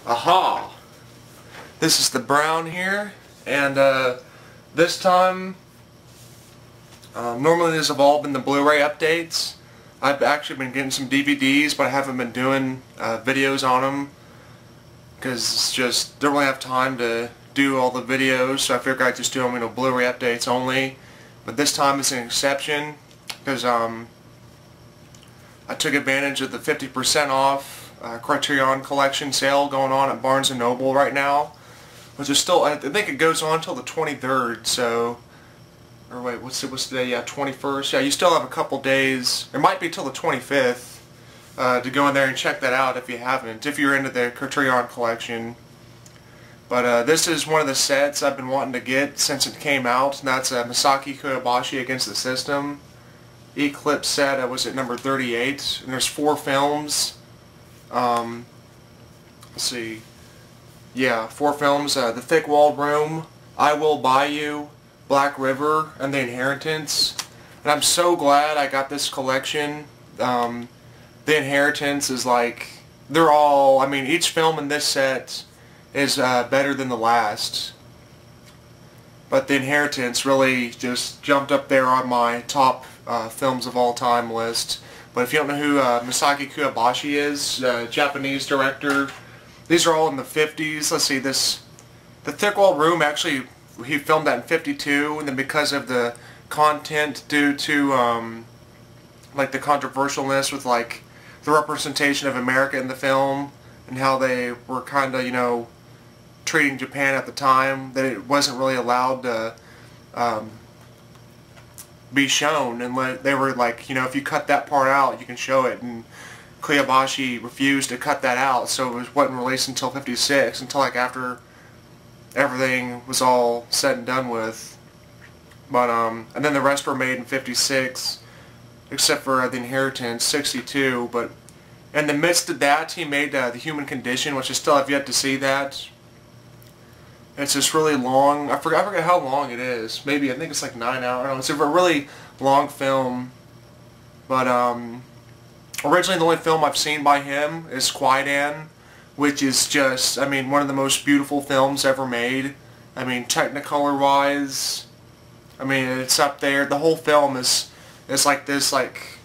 Aha! This is the brown here, and this time, normally these have all been the Blu-ray updates. I've actually been getting some DVDs, but I haven't been doing videos on them because it's just don't really have time to do all the videos, so I figured I'd just do them Blu-ray updates only. But this time is an exception because I took advantage of the 50% off Criterion collection sale going on at Barnes & Noble right now, which is still, I think it goes on until the 23rd, so, or wait, what's today, yeah, 21st, yeah, you still have a couple days, it might be till the 25th, to go in there and check that out if you haven't, if you're into the Criterion collection. But this is one of the sets I've been wanting to get since it came out, and that's Masaki Koyabashi Against the System. Eclipse set, was at number 38, and there's 4 films. Let's see, yeah, 4 films, The Thick Walled Room, I Will Buy You, Black River, and The Inheritance. And I'm so glad I got this collection. The Inheritance is like, they're all, I mean, each film in this set is better than the last. But The Inheritance really just jumped up there on my top films of all time list. But if you don't know who Masaki Koyabashi is, Japanese director, these are all in the 50s. Let's see, The Thick Walled Room, actually, he filmed that in 52, and then because of the content due to, like, the controversialness with, like, the representation of America in the film, and how they were kind of, you know, treating Japan at the time, that it wasn't really allowed to be shown, and they were like, you know, if you cut that part out, you can show it, and Koyabashi refused to cut that out, so it wasn't released until 56, until like after everything was all said and done with. But and then the rest were made in 56, except for The Inheritance, 62. But in the midst of that, he made The Human Condition, which I still have yet to see that. It's just really long. I forget how long it is. Maybe, I think it's like 9 hours. I don't know. It's a really long film. But originally the only film I've seen by him is Criterion, which is just, I mean, one of the most beautiful films ever made. I mean, Technicolor-wise, I mean, it's up there. The whole film is like this, like,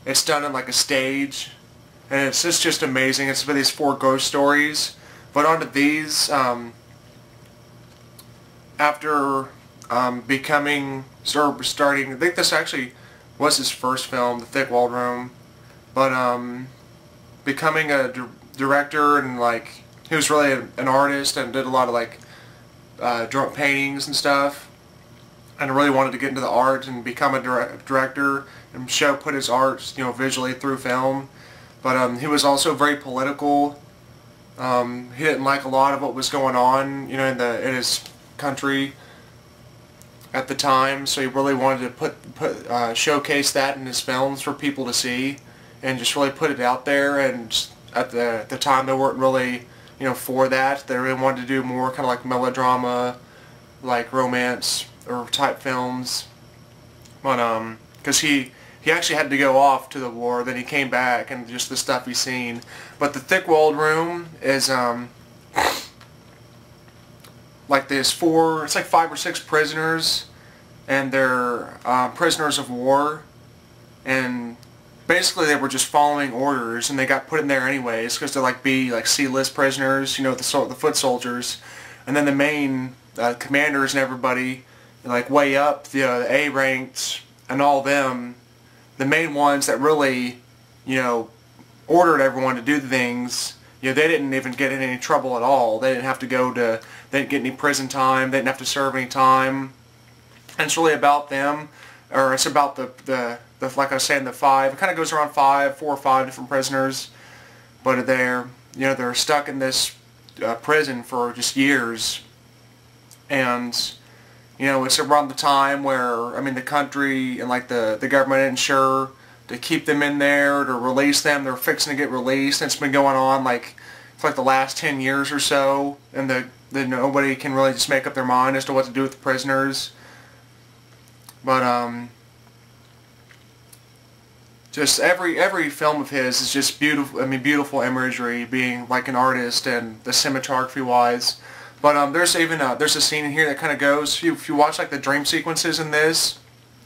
it's done in like a stage, and it's just amazing. It's for these 4 ghost stories. But onto these, after becoming, starting, I think this actually was his first film, The Thick Walled Room, but becoming a director, and like, he was really an artist and did a lot of like drunk paintings and stuff, and really wanted to get into the art and become a director and put his art, you know, visually through film. But he was also very political. He didn't like a lot of what was going on, you know, in his country at the time, so he really wanted to showcase that in his films for people to see, and just really put it out there. And at the time, they weren't really, you know, for that. They really wanted to do more kind of like melodrama, like romance or type films. But because he actually had to go off to the war, then he came back, and just the stuff he's seen. But The Thick Walled Room is like there's 4, it's like 5 or 6 prisoners, and they're prisoners of war, and basically they were just following orders, and they got put in there anyways because they're like C-list prisoners, you know, the foot soldiers, and then the main commanders and everybody, like way up the A-ranked and all them, the main ones that really, you know, ordered everyone to do things. You know, they didn't even get in any trouble at all. They didn't have to they didn't get any prison time. They didn't have to serve any time. And it's really about them, or it's about the like I was saying, the 5. It kind of goes around 4 or 5 different prisoners, but they're stuck in this prison for just years, and you know, it's around the time where, I mean, the country and like the government isn't sure to keep them in there, to release them. They're fixing to get released, and it's been going on like for like the last 10 years or so, and nobody can really just make up their mind as to what to do with the prisoners. But just every film of his is just beautiful. I mean, beautiful imagery, being like an artist and the cinematography wise. But there's even there's a scene in here that kind of goes. If you watch like the dream sequences in this,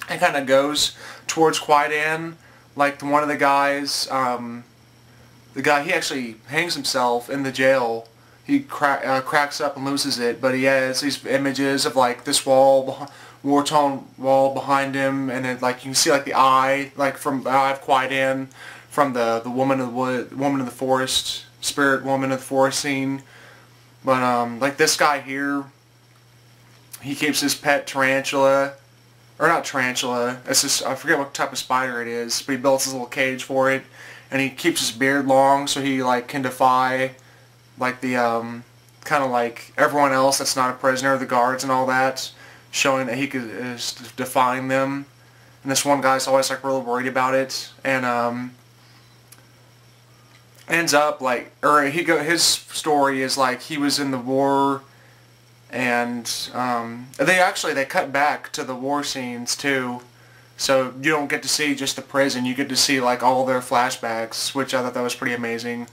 it kind of goes towards Criterion. Like one of the guys, the guy, he actually hangs himself in the jail. He cracks up and loses it, but he has these images of like this wall, war-torn wall behind him, and then like you can see like the eye, like from the eye of Criterion, from the woman of the wood, woman of the forest, spirit woman of the forest scene. But like this guy here, he keeps his pet tarantula, or not tarantula. It's just, I forget what type of spider it is, but he builds his little cage for it, and he keeps his beard long so he like can defy like the kind of like everyone else that's not a prisoner, the guards and all that, showing that he is defying them. And this one guy's always like really worried about it, and ends up like, or his story is like he was in the war, and they cut back to the war scenes too, so you don't get to see just the prison, you get to see like all their flashbacks, which I thought that was pretty amazing.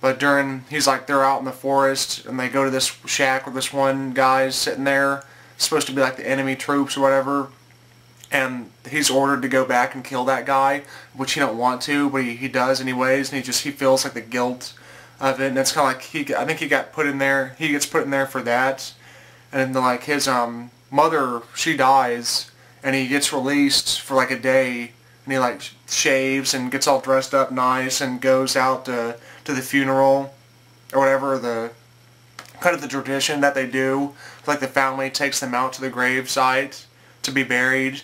But he's like, they're out in the forest, and they go to this shack where this one guy's sitting there, supposed to be like the enemy troops or whatever, and he's ordered to go back and kill that guy, which he don't want to, but he does anyways, and he feels like the guilt of it, and it's kind of like, I think he gets put in there for that, and then like his mother, she dies, and he gets released for like a day, and he like shaves and gets all dressed up nice and goes out to the funeral or whatever, the kind of the tradition that they do. Like the family takes them out to the grave site to be buried,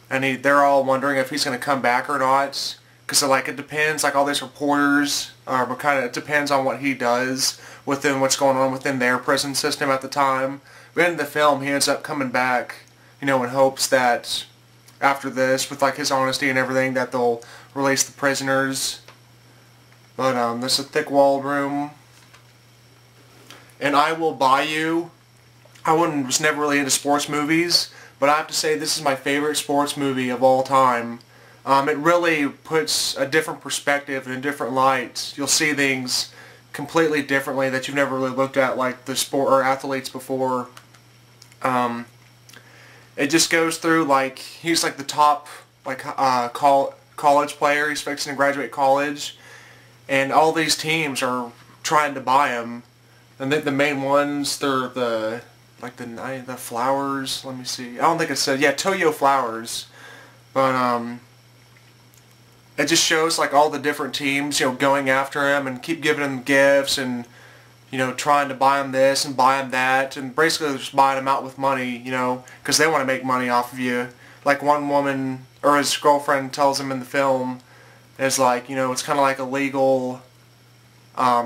and they're all wondering if he's going to come back or not, because like it depends, like all these reporters but kind of, it depends on what he does within what's going on within their prison system at the time. But in the film he ends up coming back, you know, in hopes that after this, with like his honesty and everything, that they'll release the prisoners. But this is a thick-walled room. And I Will Buy You. I was never really into sports movies, but I have to say this is my favorite sports movie of all time. It really puts a different perspective and a different light. You'll see things completely differently that you've never really looked at, like the sport or athletes before. It just goes through like he's like the top like college player. He's fixing to graduate college, and all these teams are trying to buy him. And the main ones, they're the Flowers. Let me see. I don't think it said, yeah, Toyo Flowers. But it just shows like all the different teams, you know, going after him and keep giving him gifts and, you know, trying to buy him this and buy him that, and basically just buying him out with money, you know, because they want to make money off of you. Like one woman, or his girlfriend tells him in the film, is like, you know, it's kind of like illegal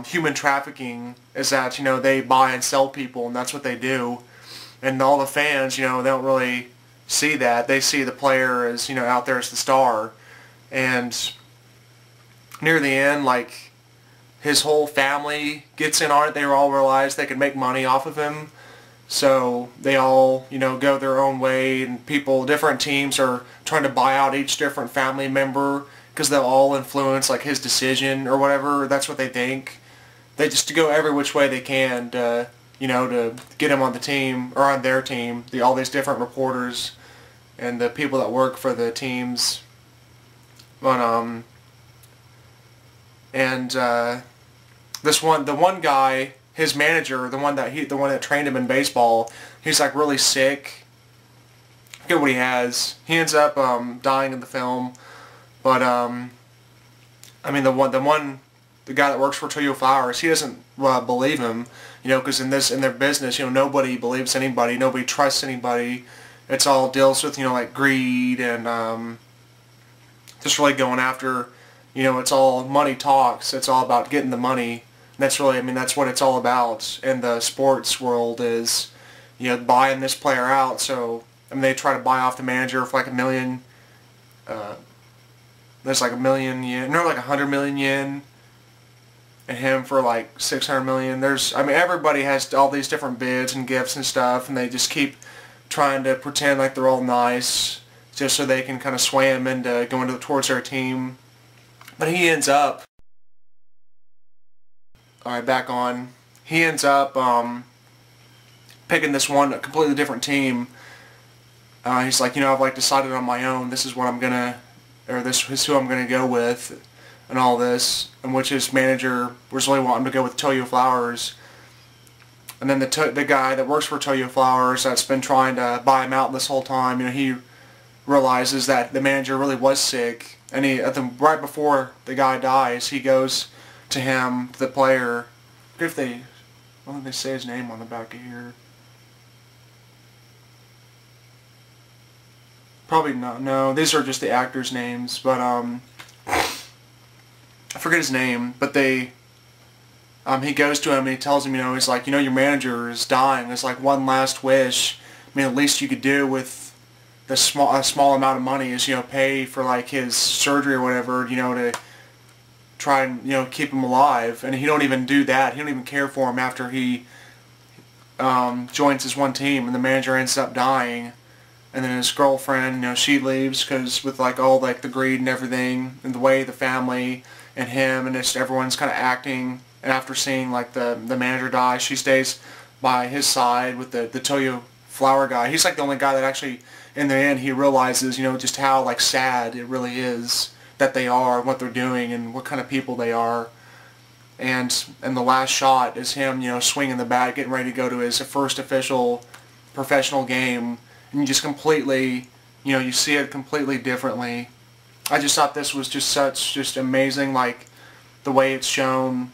human trafficking, is that, you know, they buy and sell people, and that's what they do. And all the fans, you know, they don't really see that. They see the player as, you know, out there as the star. And near the end, like, his whole family gets in on it. They all realize they can make money off of him. So they all, you know, go their own way, and different teams are trying to buy out each different family member because they'll all influence like his decision or whatever. That's what they think. They just go every which way they can to, you know, to get him on the team or on their team. All these different reporters and the people that work for the teams. But the one guy, his manager, the one that trained him in baseball, he's like really sick. I forget what he has. He ends up dying in the film. But I mean, the guy that works for Toyo Flowers, he doesn't believe him, you know, because in their business, you know, nobody believes anybody, nobody trusts anybody. It's all deals with, you know, like greed and just really going after, you know, it's all money talks. It's all about getting the money. And that's really, I mean, that's what it's all about in the sports world is, you know, buying this player out. So, I mean, they try to buy off the manager for like $1 million. There's like $1 million yen, no, like 100 million yen, and him for like 600 million. I mean, everybody has all these different bids and gifts and stuff, and they just keep trying to pretend like they're all nice, just so they can kind of sway him into going towards their team. But he ends up, alright, back on, he ends up picking this one, a completely different team. He's like, you know, I've like decided on my own, this is what I'm gonna, or this is who I'm gonna go with, and all this, and which his manager was really wanting to go with Toyo Flowers. And then the guy that works for Toyo Flowers that's been trying to buy him out this whole time, you know, he realizes that the manager really was sick, and right before the guy dies, he goes to him, to the player. If they, I don't think they say his name on the back of here. Probably not. No, these are just the actors' names, but I forget his name. But he goes to him and he tells him, you know, he's like, you know, your manager is dying. It's like one last wish. I mean, the least you could do with a small amount of money is, you know, pay for like his surgery or whatever, you know, to try and, you know, keep him alive. And he don't even do that. He don't even care for him after he joins his one team, and the manager ends up dying. And then his girlfriend, you know, she leaves because with like all like the greed and everything, and the way the family and him and just everyone's kind of acting. And after seeing like the manager die, she stays by his side with the Toyo Flower guy. He's like the only guy that actually, in the end, he realizes, you know, just how like sad it really is that they are, what they're doing, and what kind of people they are. And the last shot is him, you know, swinging the bat, getting ready to go to his first official professional game. And you just completely, you know, you see it completely differently. I just thought this was just amazing, like the way it's shown,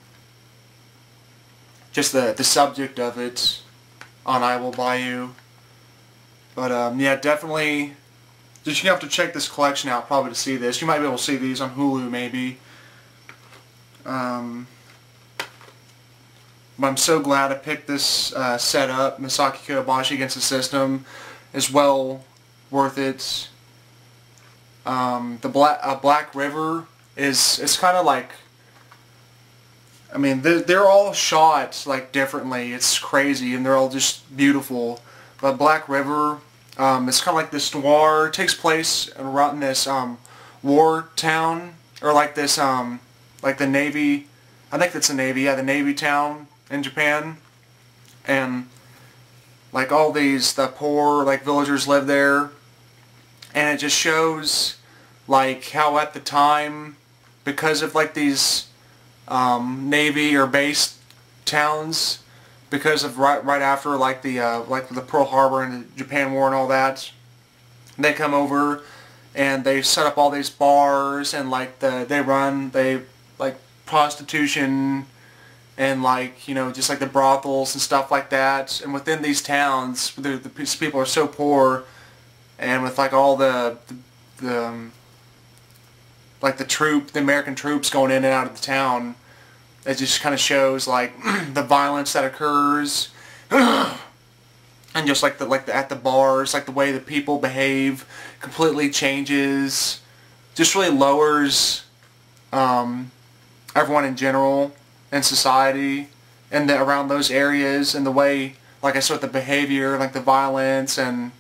just the subject of it on I Will Buy You. But yeah, definitely, just you have to check this collection out probably to see this. You might be able to see these on Hulu maybe. But I'm so glad I picked this set up. Misaki Kobayashi Against the System is well worth it. The Black River it's kind of like, I mean, they're all shot like differently. It's crazy, and they're all just beautiful. But Black River, it's kind of like this noir. It takes place around this war town, or like this like the Navy. I think it's the Navy. Yeah, the Navy town in Japan, and like all the poor like villagers live there, and it just shows like how at the time, because of like these Navy or base towns, because of right after like the Pearl Harbor and the Japan War and all that, they come over and they set up all these bars, and like they like prostitution, and like, you know, just like the brothels and stuff like that. And within these towns, the people are so poor, and with like all the American troops going in and out of the town, it just kind of shows like the violence that occurs, and just like at the bars, like the way the people behave completely changes, just really lowers everyone in general in society and around those areas, and the way, like I said, with the behavior, like the violence, and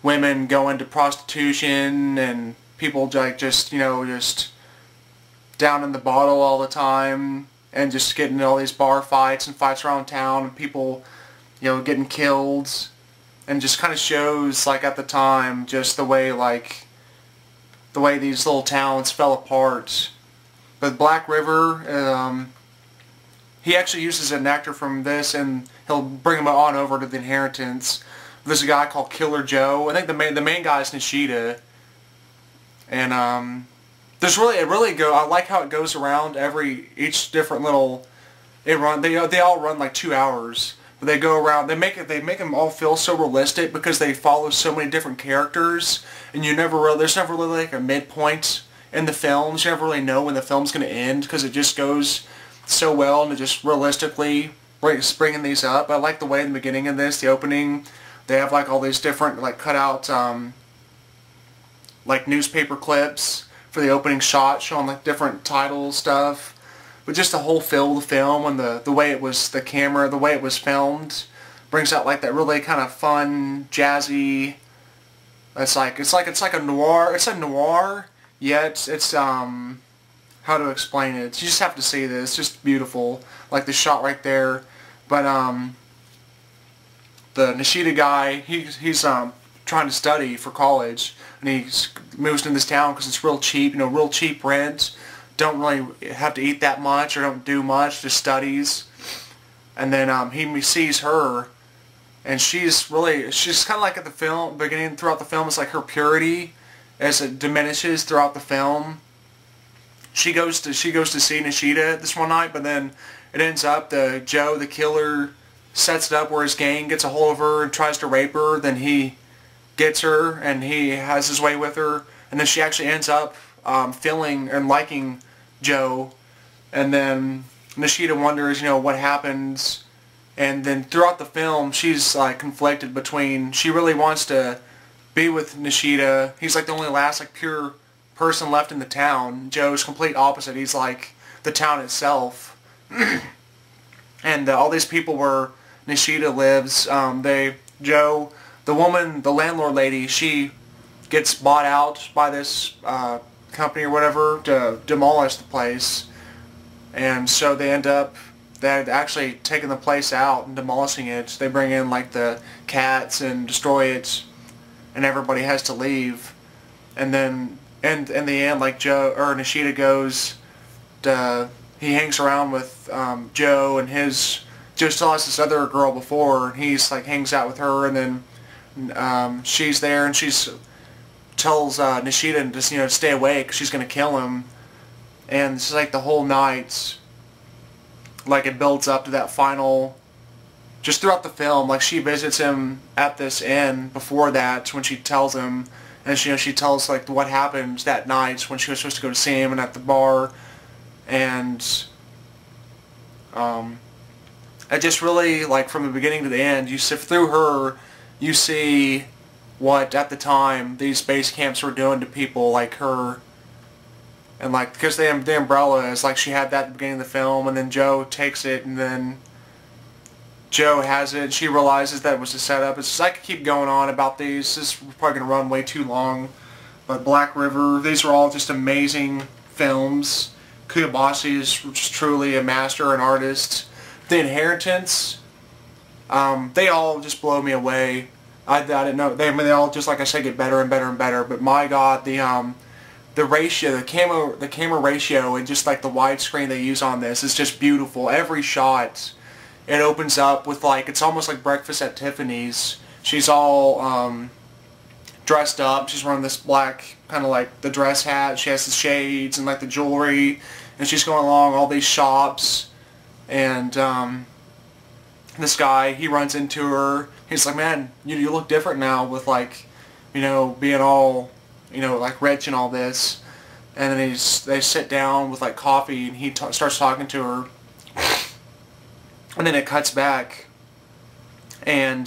women go into prostitution, and people like just, you know, just down in the bottle all the time, and just getting in all these bar fights and fights around town, and people, you know, getting killed, and just kind of shows like at the time just the way these little towns fell apart. But Black River, he actually uses an actor from this, and he'll bring him on over to The Inheritance. There's a guy called Killer Joe. I think the main guy is Nishida, and there's I like how it goes around each different little. They all run like 2 hours, but they go around. They make them all feel so realistic because they follow so many different characters, and there's never really like a midpoint in the films. You never really know when the film's going to end because it just goes so well, and it just realistically bringing these up. I like the way in the beginning of this, the opening, they have like all these different like cutout like newspaper clips for the opening shot, showing like different title stuff. But just the whole feel of the film, and the way it was, the camera, the way it was filmed, brings out like that really kind of fun, jazzy. It's like a noir. It's a noir, yet it's how to explain it. You just have to see this. It's just beautiful. Like the shot right there. But the Nishida guy, he's trying to study for college, and he moves to this town because it's real cheap. You know, real cheap rent. Don't really have to eat that much or don't do much. Just studies. And then he sees her, and she's kind of like at the film beginning throughout the film. It's like her purity as it diminishes throughout the film. She goes to see Nishida this one night, but then it ends up Joe the killer sets it up where his gang gets a hold of her and tries to rape her. Then he gets her and he has his way with her, and then she actually ends up feeling and liking Joe. And then Nishida wonders, you know, what happens. And then throughout the film, she's like conflicted between, she really wants to be with Nishida. He's like the only last like pure person left in the town. Joe's complete opposite. He's like the town itself. And all these people where Nishida lives, Joe, the woman, the landlord lady, she gets bought out by this company or whatever to demolish the place. And so they're actually taking the place out and demolishing it. They bring in like the cats and destroy it, and everybody has to leave. And then in the end, like Nishida goes he hangs around with Joe, and Joe still has this other girl before, and he's like hangs out with her, and then she's there, and she's tells Nishida to just, you know, stay away because she's gonna kill him. And it's like the whole night, like it builds up to that final, just throughout the film, like she visits him at this inn before that when she tells him, and she tells like what happened that night when she was supposed to go to see him and at the bar. And it just really, like from the beginning to the end, you sift through her, you see what at the time these base camps were doing to people like her. And like, because the umbrella is like, she had that at the beginning of the film, and then Joe takes it, and then Joe has it, and she realizes that it was a setup. It's just, I could keep going on about these. This is probably going to run way too long. But Black River, these are all just amazing films. Kuyabashi is just truly a master, an artist. The Inheritance, they all just blow me away. I didn't know, they all just, like I said, get better and better and better. But my God, the ratio, the camera ratio, and just like the widescreen they use on this is just beautiful. Every shot, it opens up with like, it's almost like Breakfast at Tiffany's. She's all dressed up. She's wearing this black, kind of like the dress hat. She has the shades and like the jewelry, and she's going along all these shops. And this guy, he runs into her. He's like, man, you look different now with like, you know, being all, you know, like rich and all this. And then they sit down with like coffee, and he starts talking to her. And then it cuts back, and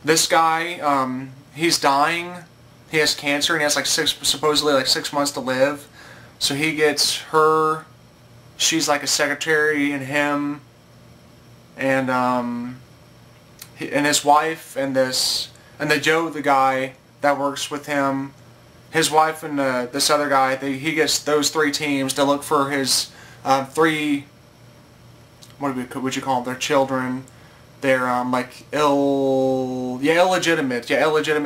this guy, he's dying. He has cancer, and he has like supposedly like 6 months to live. So he gets her. She's like a secretary, and him, and his wife, and the Joe, the guy that works with him, his wife, and this other guy. He gets those three teams to look for his three. What would you call them? Their children. They're like illegitimate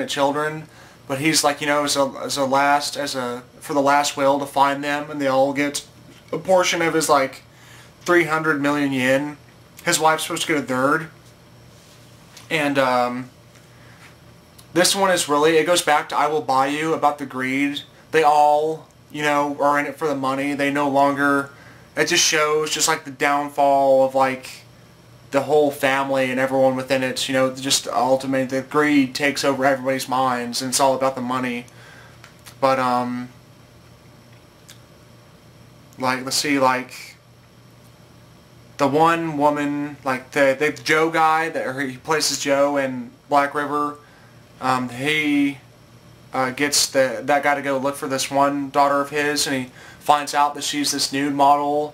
children. But he's like, you know, for the last will to find them, and they all get a portion of his like 300 million yen. His wife's supposed to get a third. And this one is really, it goes back to I Will Buy You, about the greed. They all, you know, are in it for the money. They no longer, it just shows just like the downfall of like the whole family and everyone within it. You know, just ultimately the greed takes over everybody's minds, and it's all about the money. But like, let's see, like the one woman, like the Joe guy he plays as Joe in Black River. He gets that guy to go look for this one daughter of his, and he finds out that she's this nude model.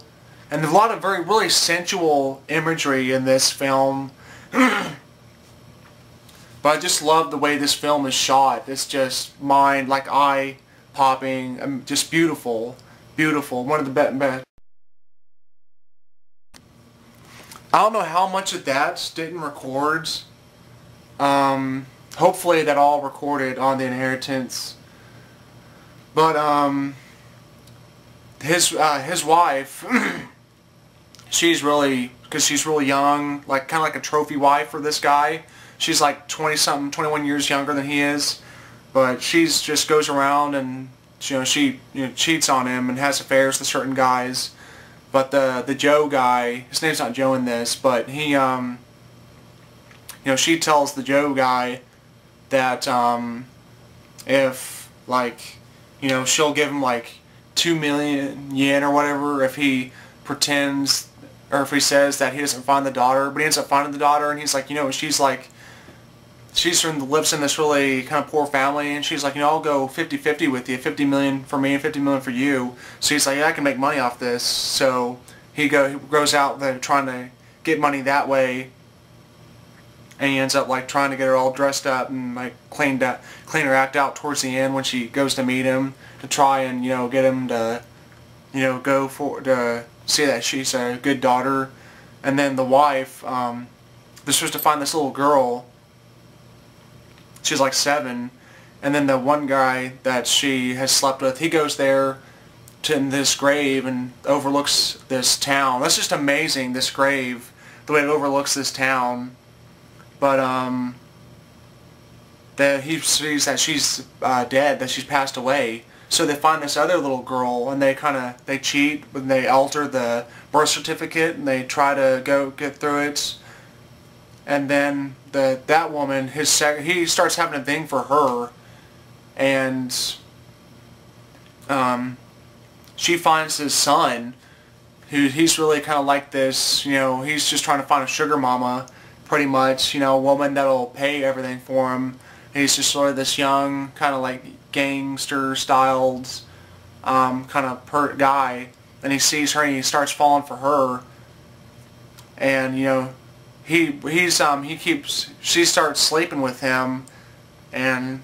And there's a lot of really sensual imagery in this film. But I just love the way this film is shot. It's just eye popping, just beautiful, beautiful. One of the best. I don't know how much of that didn't record. Hopefully that all recorded on the Inheritance. But his wife, she's really, because she's really young, like kind of like a trophy wife for this guy. She's like 20-something, 21 years younger than he is, but she's just goes around and she cheats on him and has affairs with certain guys. But the Joe guy, his name's not Joe in this, but he she tells the Joe guy that if like she'll give him like 2 million yen or whatever if he pretends, or if he says that he doesn't find the daughter, but he ends up finding the daughter, and he's like, she's lives in this really kind of poor family, and she's like, I'll go 50-50 with you, 50 million for me and 50 million for you. So he's like, yeah, I can make money off this. So he goes out there trying to get money that way, and he ends up like trying to get her all dressed up and like clean her act out towards the end when she goes to meet him, to try and get him to to see that she's a good daughter. And then the wife, they're supposed to find this little girl. She's like 7, and then the one guy that she has slept with, he goes there to this grave and overlooks this town. That's just amazing, this grave, the way it overlooks this town. But that he sees that she's dead, that she's passed away. So they find this other little girl, and they cheat when they alter the birth certificate, and they try to get through it. And then that woman, he starts having a thing for her, and she finds his son, he's really kind of like this, he's just trying to find a sugar mama, pretty much, a woman that'll pay everything for him. He's just sort of this young, kind of like gangster-styled kind of pert guy, and he sees her and he starts falling for her, and she starts sleeping with him, and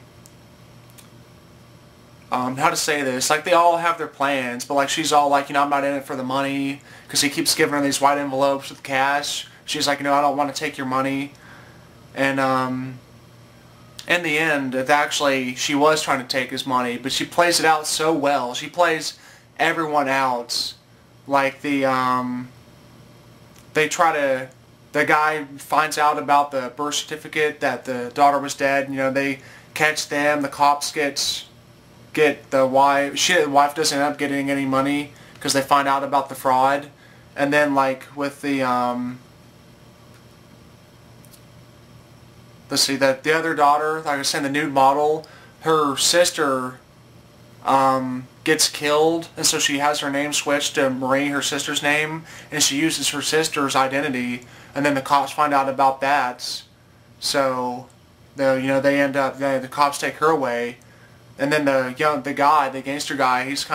how to say this, like they all have their plans, but like she's all like, I'm not in it for the money, because he keeps giving her these white envelopes with cash. She's like, I don't want to take your money. And in the end, she was trying to take his money, but she plays it out so well. She plays everyone out. Like the guy finds out about the birth certificate that the daughter was dead. They catch them. The cops get the wife. The wife doesn't end up getting any money because they find out about the fraud. And then like with the let's see, that the other daughter, like I was saying, the nude model, her sister gets killed, and so she has her name switched to Marie, her sister's name, and she uses her sister's identity, and then the cops find out about that. So they end up, the cops take her away, and then the gangster guy, he's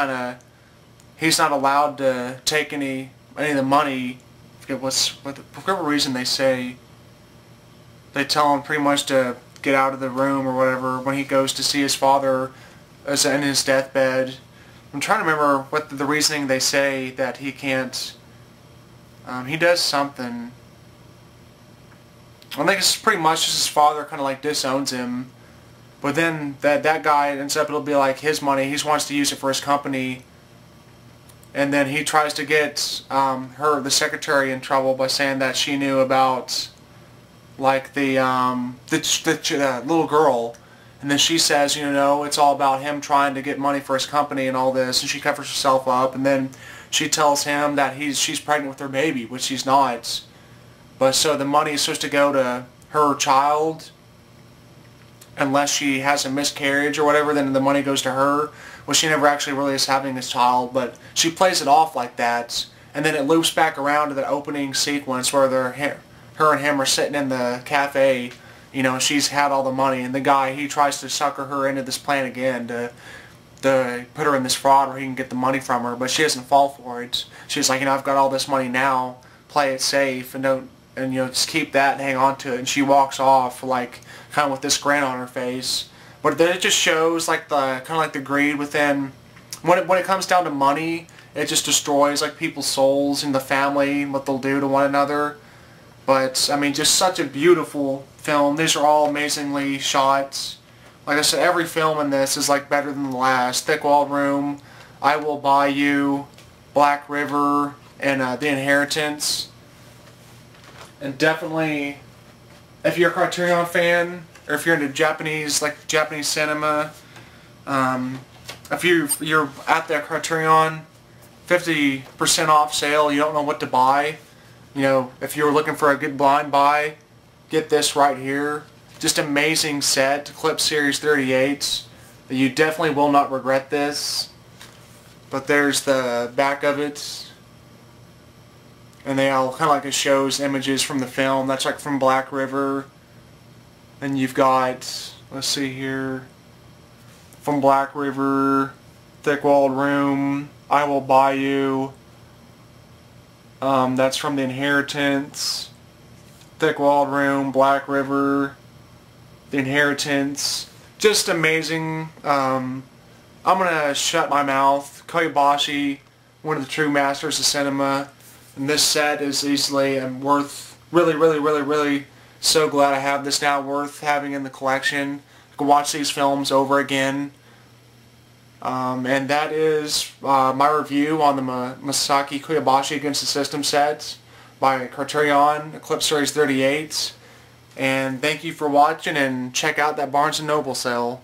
not allowed to take any of the money. I forget for whatever reason they tell him pretty much to get out of the room or whatever when he goes to see his father as in his deathbed. I'm trying to remember what the reasoning they say that he can't. He does something. I think it's pretty much just his father kind of like disowns him. But then that guy ends up, it'll be like his money. He wants to use it for his company. And then he tries to get the secretary, in trouble by saying that she knew about like the little girl, and then she says, it's all about him trying to get money for his company and all this, and she covers herself up, and then she tells him that she's pregnant with her baby, which she's not. But so the money is supposed to go to her child, unless she has a miscarriage or whatever, then the money goes to her. Well, she never actually really is having this child, but she plays it off like that, and then it loops back around to the opening sequence where her and him are sitting in the cafe, she's had all the money, and the guy, he tries to sucker her into this plan again to put her in this fraud where he can get the money from her, but she doesn't fall for it. She's like, I've got all this money now, play it safe, and just keep that and hang on to it, and she walks off like kind of with this grin on her face. But But then it just shows like the kind of like the greed within. When it comes down to money, it just destroys like people's souls and the family, what they'll do to one another. But I mean, just such a beautiful film. These are all amazingly shot. Like I said, every film in this is like better than the last. Thick Walled Room, I Will Buy You, Black River, and The Inheritance. And definitely, if you're a Criterion fan, or if you're into Japanese cinema, if you're at that Criterion 50% off sale, you don't know what to buy, you know, if you're looking for a good blind buy, get this right here. Just amazing set, Clip Series 38s. You definitely will not regret this. But there's the back of it. And they all kind of like it shows images from the film. That's like from Black River. And you've got, let's see here, from Black River, Thick Walled Room, I Will Buy You. That's from The Inheritance. Thick Walled Room, Black River, The Inheritance. Just amazing. I'm gonna shut my mouth. Koyabashi, one of the true masters of cinema. And this set is easily and worth, really so glad I have this now, worth having in the collection. I can watch these films over again. And that is my review on the Masaki Koyabashi Against the System sets by Criterion, Clip Series 38. And thank you for watching, and check out that Barnes & Noble sale.